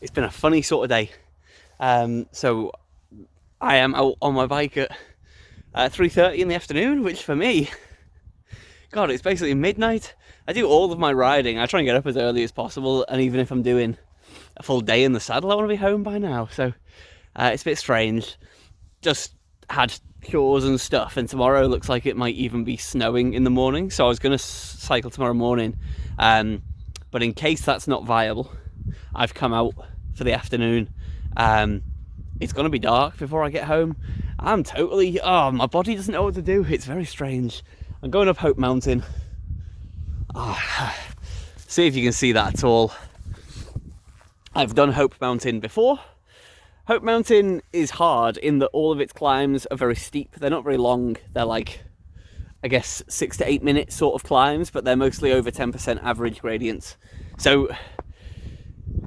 it's been a funny sort of day. So I am out on my bike at 3:30 in the afternoon, which for me, God, it's basically midnight. I do all of my riding. I try and get up as early as possible, and even if I'm doing a full day in the saddle, I want to be home by now. So it's a bit strange. Just had chores and stuff, and tomorrow looks like it might even be snowing in the morning. So I was going to cycle tomorrow morning, but in case that's not viable, I've come out for the afternoon. It's going to be dark before I get home. I'm totally, my body doesn't know what to do. It's very strange. I'm going up Hope Mountain. See if you can see that at all. I've done Hope Mountain before. Hope Mountain is hard in that all of its climbs are very steep. They're not very long. They're like, I guess, 6 to 8 minute sort of climbs, but they're mostly over 10% average gradients. So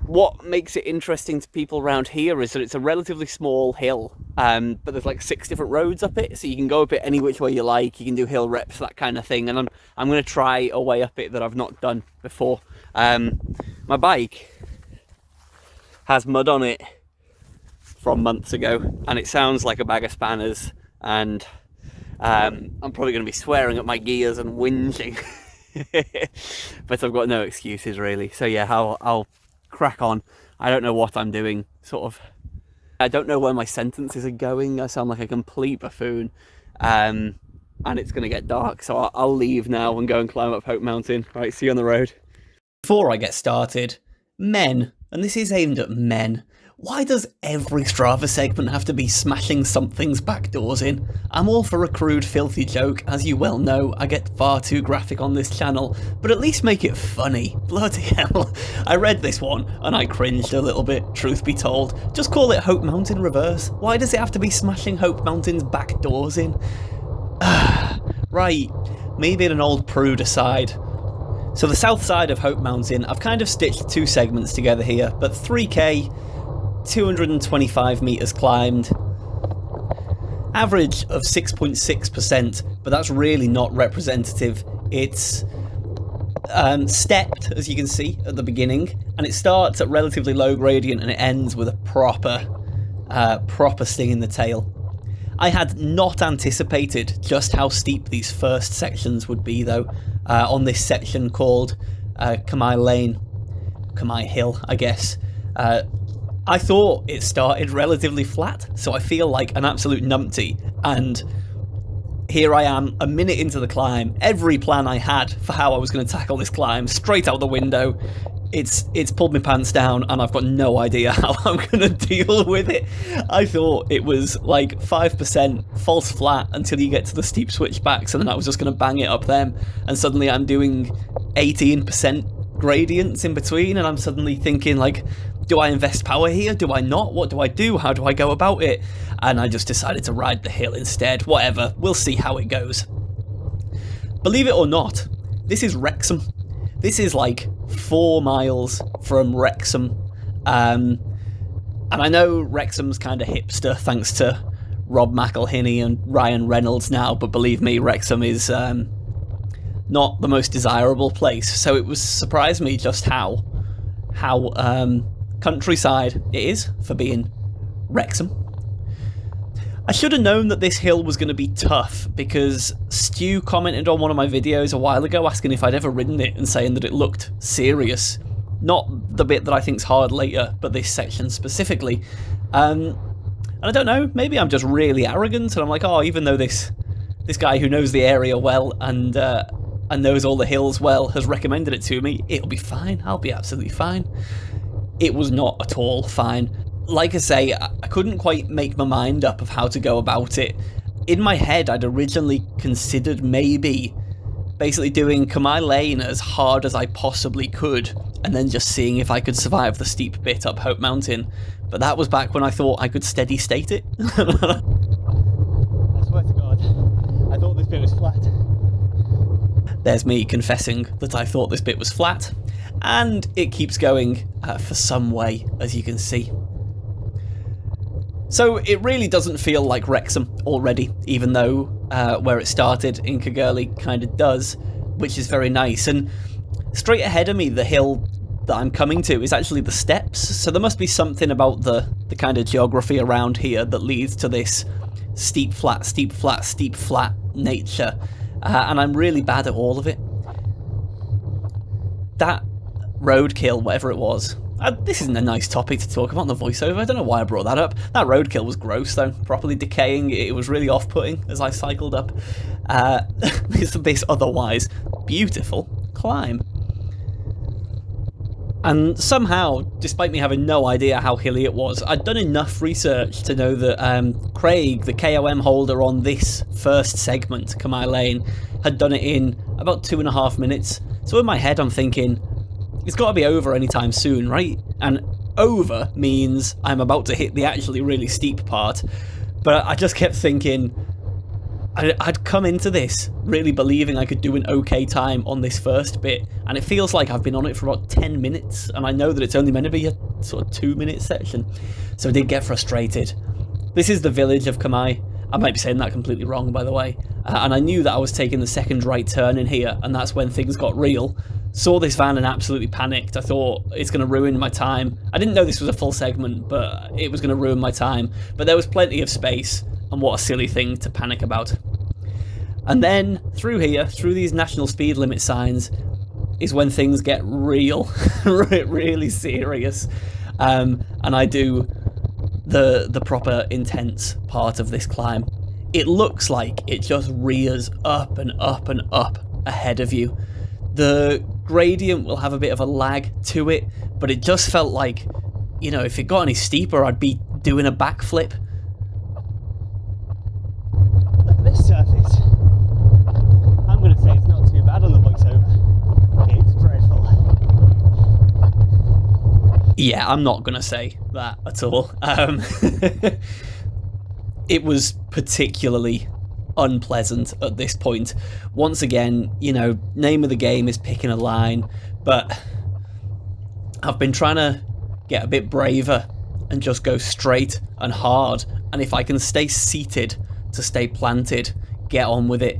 what makes it interesting to people around here is that it's a relatively small hill, but there's like 6 different roads up it, so you can go up it any which way you like. You can do hill reps, that kind of thing, and I'm going to try a way up it that I've not done before. My bike has mud on it from months ago, and it sounds like a bag of spanners, and I'm probably going to be swearing at my gears and whinging, but I've got no excuses really. So yeah, I'll crack on. I don't know what I'm doing, sort of. I don't know where my sentences are going. I sound like a complete buffoon, and it's going to get dark, so I'll leave now and go and climb up Hope Mountain. Right, see you on the road. Before I get started, men, and this is aimed at men, why does every Strava segment have to be smashing something's back doors in? I'm all for a crude, filthy joke. As you well know, I get far too graphic on this channel, but at least make it funny. Bloody hell. I read this one, and I cringed a little bit, truth be told. Just call it Hope Mountain Reverse. Why does it have to be smashing Hope Mountain's back doors in? Right, me being an old prude aside. So the south side of Hope Mountain, I've kind of stitched 2 segments together here, but 3k, 225 metres climbed, average of 6.6%, but that's really not representative. It's stepped, as you can see at the beginning, and it starts at relatively low gradient and it ends with a proper sting in the tail. I had not anticipated just how steep these first sections would be though, on this section called Cymau Lane, Cymau Hill, I guess. I thought it started relatively flat, so I feel like an absolute numpty, and here I am a minute into the climb. Every plan I had for how I was going to tackle this climb straight out the window. It's pulled my pants down, and I've got no idea how I'm going to deal with it. I thought it was like 5% false flat until you get to the steep switchbacks, and then I was just going to bang it up them, and suddenly I'm doing 18% gradients in between, and I'm suddenly thinking like, do I invest power here? Do I not? What do I do? How do I go about it? And I just decided to ride the hill instead. Whatever, we'll see how it goes. Believe it or not, this is Wrexham. This is like 4 miles from Wrexham. And I know Wrexham's kind of hipster thanks to Rob McElhenney and Ryan Reynolds now, but believe me, Wrexham is not the most desirable place. So it was surprised me just how countryside it is for being Wrexham. I should have known that this hill was going to be tough because Stu commented on one of my videos a while ago asking if I'd ever ridden it and saying that it looked serious. Not the bit that I think's hard later, but this section specifically. And I don't know, maybe I'm just really arrogant and I'm like, oh, even though this guy who knows the area well and knows all the hills well has recommended it to me, it'll be fine, I'll be absolutely fine. It was not at all fine. Like I say, I couldn't quite make my mind up of how to go about it. In my head, I'd originally considered maybe basically doing Cymau Lane as hard as I possibly could, and then just seeing if I could survive the steep bit up Hope Mountain. But that was back when I thought I could steady state it. I swear to God, I thought this bit was flat. There's me confessing that I thought this bit was flat. And it keeps going for some way, as you can see. So it really doesn't feel like Wrexham already, even though where it started in Caergurley kind of does, which is very nice. And straight ahead of me, the hill that I'm coming to is actually the steps, so there must be something about the kind of geography around here that leads to this steep, flat, steep, flat, steep, flat nature, and I'm really bad at all of it. That roadkill, whatever it was, this isn't a nice topic to talk about on the voiceover, I don't know why I brought that up. That roadkill was gross though, properly decaying, it was really off-putting as I cycled up this otherwise beautiful climb. And somehow, despite me having no idea how hilly it was, I'd done enough research to know that Craig, the KOM holder on this first segment, Cymau Lane, had done it in about 2.5 minutes. So in my head I'm thinking, it's got to be over anytime soon, right? And over means I'm about to hit the actually really steep part. But I just kept thinking, I'd come into this really believing I could do an okay time on this first bit, and it feels like I've been on it for about 10 minutes, and I know that it's only meant to be a sort of 2-minute section, so I did get frustrated. This is the village of Cymau. I might be saying that completely wrong, by the way, and I knew that I was taking the second right turn in here, and that's when things got real. Saw this van and absolutely panicked. I thought, it's going to ruin my time. I didn't know this was a full segment, but it was going to ruin my time, but there was plenty of space. And what a silly thing to panic about. And then, through here, through these national speed limit signs, is when things get real, really serious. And I do the proper intense part of this climb. It looks like it just rears up and up and up ahead of you. The gradient will have a bit of a lag to it, but it just felt like, you know, if it got any steeper, I'd be doing a backflip. This surface, I'm going to say it's not too bad on the voiceover. It's dreadful. Yeah, I'm not going to say that at all. It was particularly unpleasant at this point. Once again, you know, name of the game is picking a line, but I've been trying to get a bit braver and just go straight and hard, and if I can stay seated to stay planted, get on with it.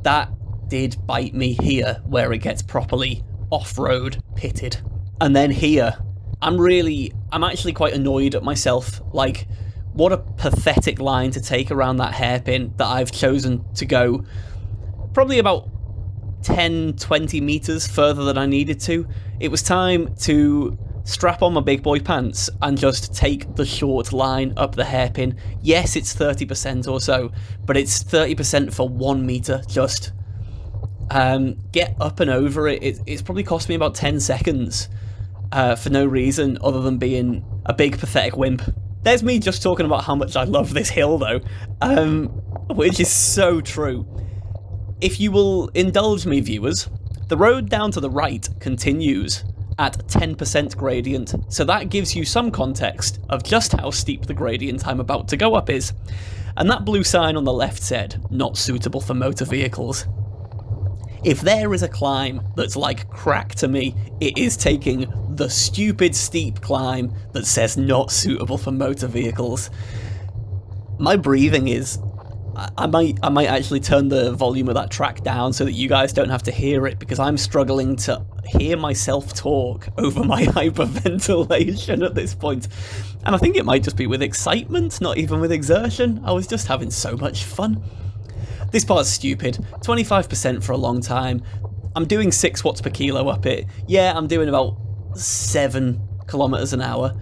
That did bite me here, where it gets properly off-road pitted. And then here, I'm actually quite annoyed at myself. Like, what a pathetic line to take around that hairpin that I've chosen to go probably about 10-20 meters further than I needed to. It was time to strap on my big boy pants and just take the short line up the hairpin. Yes, it's 30% or so, but it's 30% for 1 meter. Just get up and over it. It's probably cost me about 10 seconds for no reason other than being a big pathetic wimp. There's me just talking about how much I love this hill though, which is so true. If you will indulge me, viewers, the road down to the right continues at 10% gradient, so that gives you some context of just how steep the gradient I'm about to go up is. And that blue sign on the left said, not suitable for motor vehicles. If there is a climb that's like crack to me, it is taking the stupid steep climb that says not suitable for motor vehicles. My breathing is... I might actually turn the volume of that track down so that you guys don't have to hear it, because I'm struggling to hear myself talk over my hyperventilation at this point. And I think it might just be with excitement, not even with exertion. I was just having so much fun. This part's stupid. 25% for a long time. I'm doing 6 watts per kilo up it. Yeah, I'm doing about 7 kilometers an hour.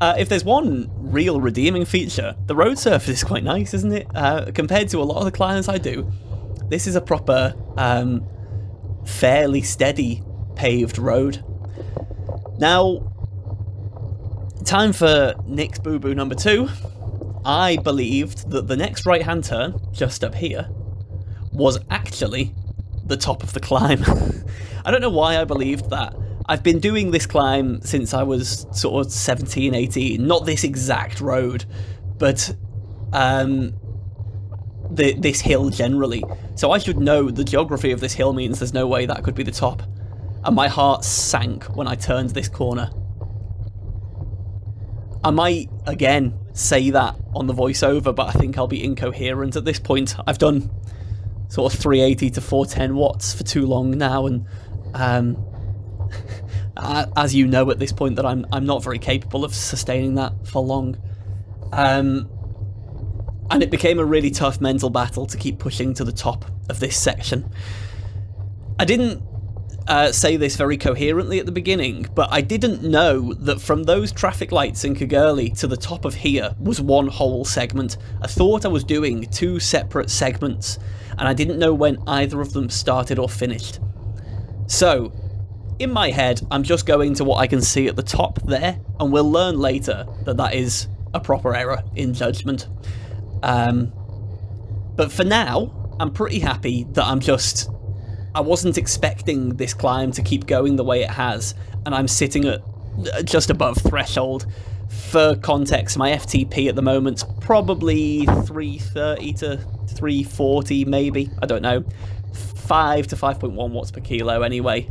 If there's one real redeeming feature, the road surface is quite nice, isn't it? Compared to a lot of the climbs I do, this is a proper, fairly steady paved road. Now, time for Nick's boo-boo number 2. I believed that the next right-hand turn, just up here, was actually the top of the climb. I don't know why I believed that. I've been doing this climb since I was sort of 17, 18, not this exact road, but this hill generally. So I should know the geography of this hill means there's no way that could be the top. And my heart sank when I turned this corner. I might, again, say that on the voiceover, but I think I'll be incoherent at this point. I've done sort of 380 to 410 watts for too long now, and as you know at this point, that I'm not very capable of sustaining that for long. And it became a really tough mental battle to keep pushing to the top of this section. I didn't say this very coherently at the beginning, but I didn't know that from those traffic lights in Caergurley to the top of here was one whole segment. I thought I was doing 2 separate segments, and I didn't know when either of them started or finished. So, in my head, I'm just going to what I can see at the top there, and we'll learn later that that is a proper error in judgment. But for now, I'm pretty happy that I wasn't expecting this climb to keep going the way it has, and I'm sitting at just above threshold. For context, my FTP at the moment's probably 330 to 340 maybe, I don't know. 5 to 5.1 watts per kilo anyway.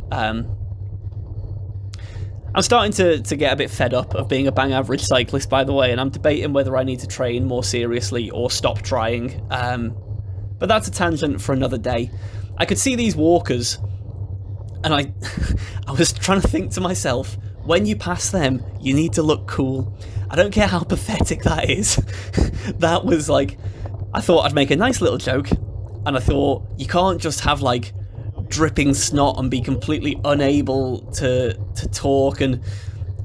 I'm starting to get a bit fed up of being a bang average cyclist, by the way, and I'm debating whether I need to train more seriously or stop trying. But that's a tangent for another day. I could see these walkers, and I was trying to think to myself, when you pass them, you need to look cool. I don't care how pathetic that is. That was like, I thought I'd make a nice little joke, and I thought, you can't just have like dripping snot and be completely unable to talk. And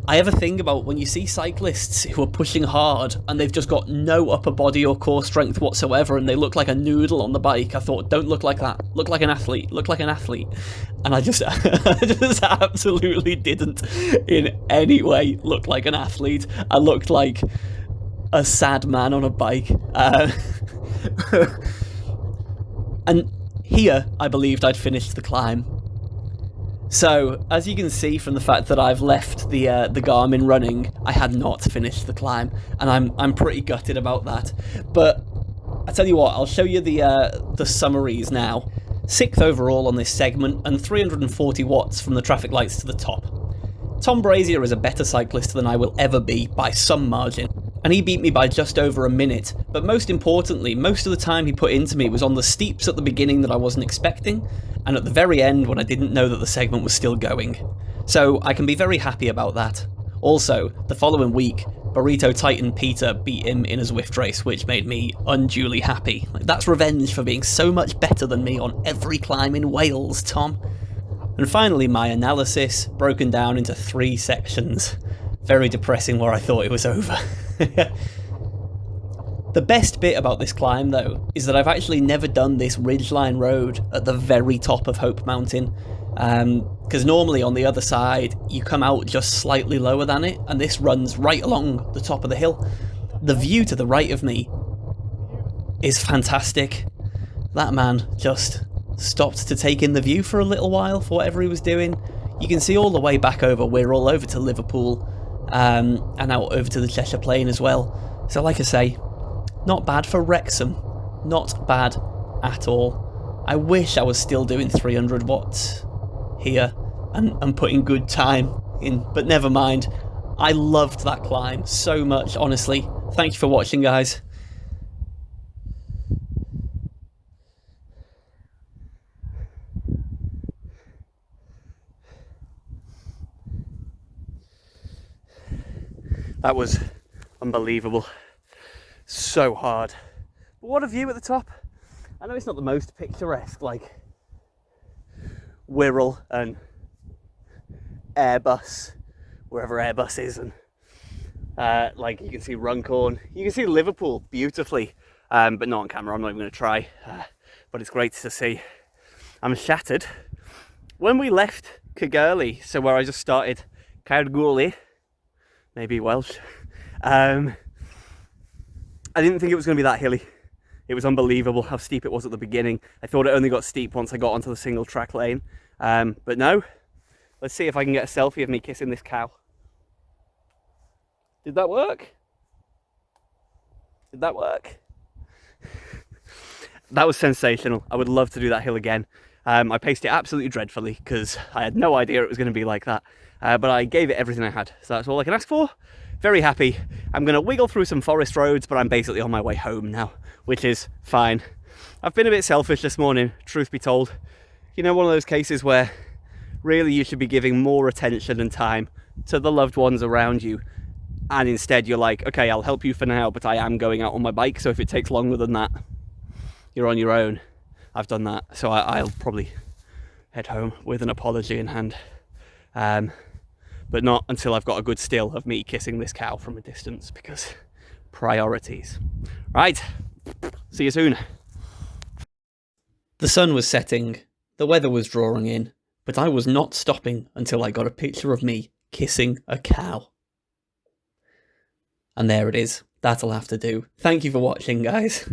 I have a thing about when you see cyclists who are pushing hard and they've just got no upper body or core strength whatsoever and they look like a noodle on the bike. I thought, don't look like that. Look like an athlete. Look like an athlete. And I just absolutely didn't in any way look like an athlete. I looked like a sad man on a bike. And here, I believed I'd finished the climb. So, as you can see from the fact that I've left the Garmin running, I had not finished the climb, and I'm pretty gutted about that. But I tell you what, I'll show you the summaries now. 6th overall on this segment, and 340 watts from the traffic lights to the top. Tom Brazier is a better cyclist than I will ever be by some margin, and he beat me by just over a minute, but most importantly, most of the time he put into me was on the steeps at the beginning that I wasn't expecting, and at the very end when I didn't know that the segment was still going. So I can be very happy about that. Also, the following week, Burrito Titan Peter beat him in a Zwift race, which made me unduly happy. Like, that's revenge for being so much better than me on every climb in Wales, Tom. And finally, my analysis, broken down into 3 sections. Very depressing where I thought it was over. The best bit about this climb, though, is that I've actually never done this ridgeline road at the very top of Hope Mountain. Because normally on the other side, you come out just slightly lower than it, and this runs right along the top of the hill. The view to the right of me is fantastic. That man just stopped to take in the view for a little while for whatever he was doing. You can see all the way back over Wirral, over to Liverpool, and out over to the Cheshire Plain as well. So like I say, not bad for Wrexham. Not bad at all. I wish I was still doing 300 watts here and putting good time in, but never mind. I loved that climb so much, honestly. Thank you for watching, guys. That was unbelievable. So hard. But what a view at the top. I know it's not the most picturesque, like Wirral and Airbus, wherever Airbus is, and like you can see Runcorn. You can see Liverpool beautifully, but not on camera. I'm not even going to try. But it's great to see. I'm shattered. When we left Caergurley, so where I just started, Caergurley, maybe Welsh, I didn't think it was going to be that hilly. It was unbelievable how steep it was at the beginning. I thought it only got steep once I got onto the single track lane. But no. Let's see if I can get a selfie of me kissing this cow. Did that work? Did that work? That was sensational. I would love to do that hill again. I paced it absolutely dreadfully because I had no idea it was going to be like that. But I gave it everything I had. So that's all I can ask for. Very happy. I'm going to wiggle through some forest roads, but I'm basically on my way home now, which is fine. I've been a bit selfish this morning, truth be told. You know, one of those cases where Really, you should be giving more attention and time to the loved ones around you. And instead you're like, okay, I'll help you for now, but I am going out on my bike, so if it takes longer than that, you're on your own. I've done that, so I'll probably head home with an apology in hand. But not until I've got a good still of me kissing this cow from a distance, because priorities. Right, see you soon. The sun was setting, the weather was drawing in, but I was not stopping until I got a picture of me kissing a cow. And there it is. That'll have to do. Thank you for watching, guys.